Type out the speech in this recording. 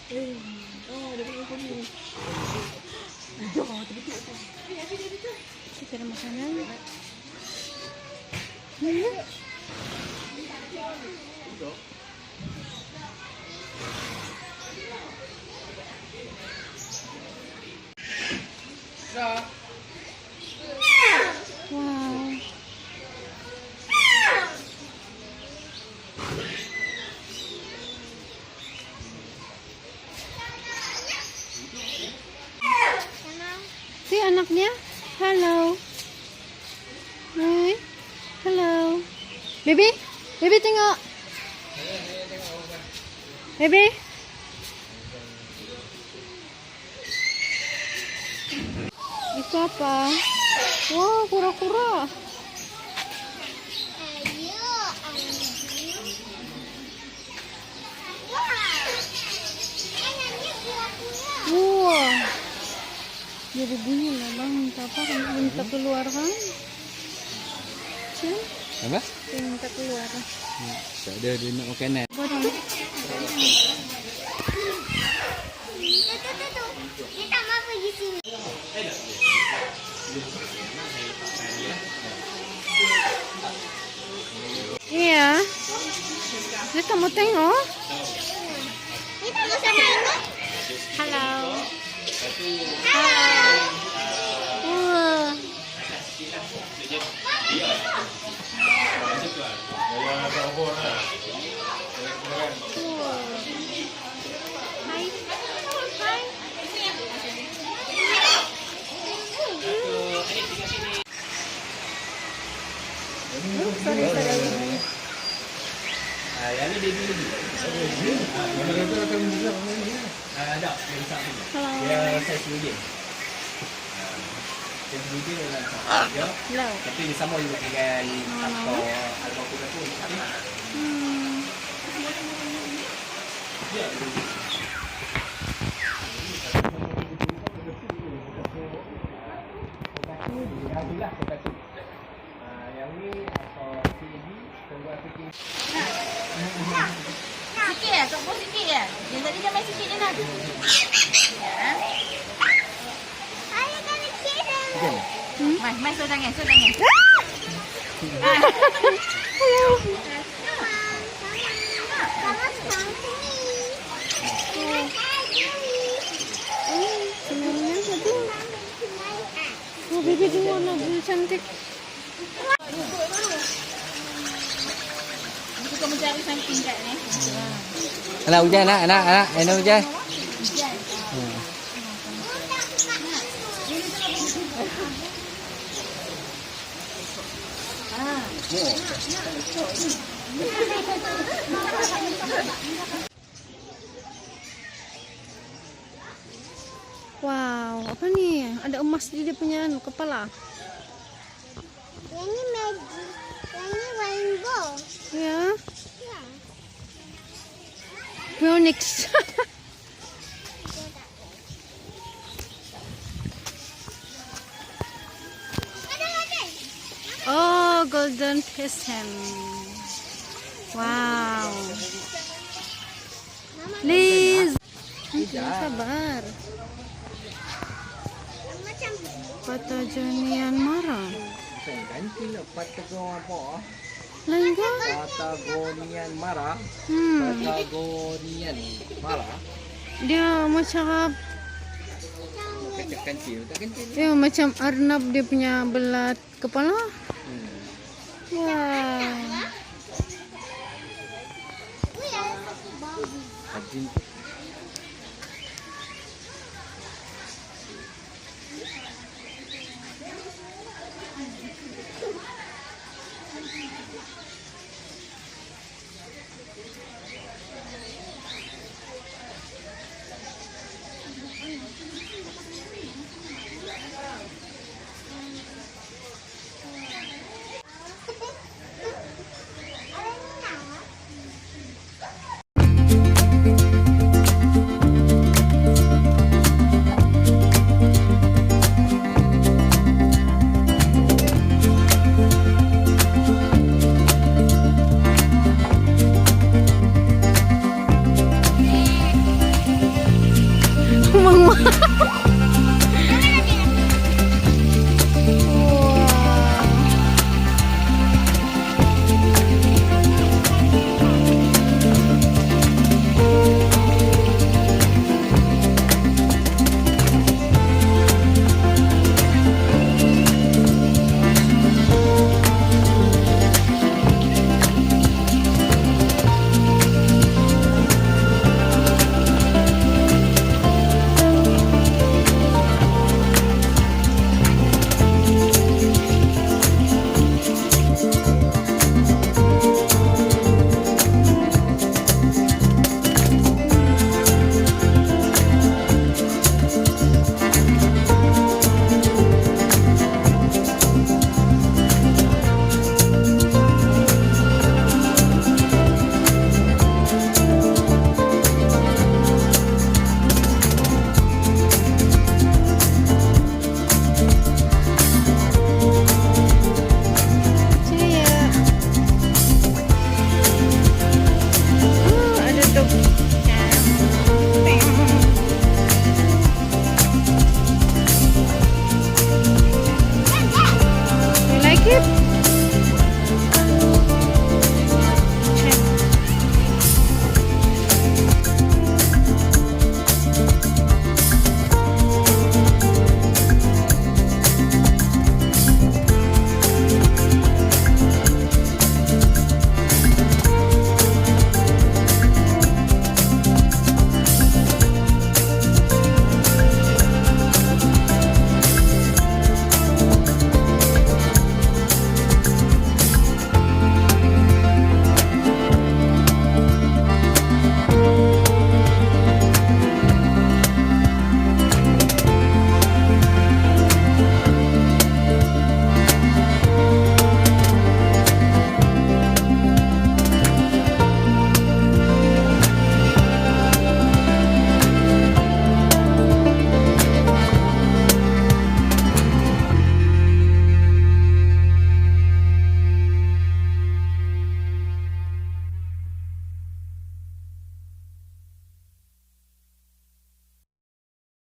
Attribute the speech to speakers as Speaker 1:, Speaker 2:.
Speaker 1: Oh, dia pergi sini. Kita ada makanan. Wow. Si anaknya, halo. Hai, halo. Baby, baby tengok. Baby. Itu apa? Wow, kura-kura. Wow. Jadi bunyi lah bang, minta apa kan? Minta keluar kan? Cik?
Speaker 2: Apa?
Speaker 1: Minta keluar.
Speaker 2: Tak ada, dia nak makanan.
Speaker 1: Tuh.
Speaker 3: Kita mau pergi sini.
Speaker 1: Iya. Kita mau tengok.
Speaker 3: Kita mau sana tengok.
Speaker 1: Halo. Halo. Wah. Hai. Hai. Sorry.
Speaker 2: Yang ni baby lagi. Ada, dia besar tu. Dia saiz medium. Saiz medium dalam dia.
Speaker 1: Hello.
Speaker 2: Tapi dia sama juga dengan atau albaku tu sama. Itulah satu. Yang ni atau CD tunggu aplikasi.
Speaker 3: Sikit ya, tok pun sikit ya. Yang tadi dia main sikit je nak. Ya. Ayo kan sikit dah. Mai so tangan.
Speaker 1: Senangnya satu. Oh, baby tengok lah, dia cantik.
Speaker 3: Kita mencari samping kat ni.
Speaker 2: Anak hujan, anak hujan.
Speaker 1: Wow, apa ni? Ada emas di dia punya kepala.
Speaker 3: Yang ni magic. Yang ni rainbow.
Speaker 1: Ya.
Speaker 3: Ya.
Speaker 1: Phoenix. Oh, golden peasant. Wow. Please. Sabar.
Speaker 3: Macam
Speaker 1: Patagonian marah.
Speaker 2: Ganti lah Patagon apa?
Speaker 1: Lain ke?
Speaker 2: Patagonian marah. Patagonian marah.
Speaker 1: Dia macam
Speaker 2: Kecil kancil, tak kancil.
Speaker 1: dia macam arnab dia punya belah kepala. Wah.
Speaker 2: Haji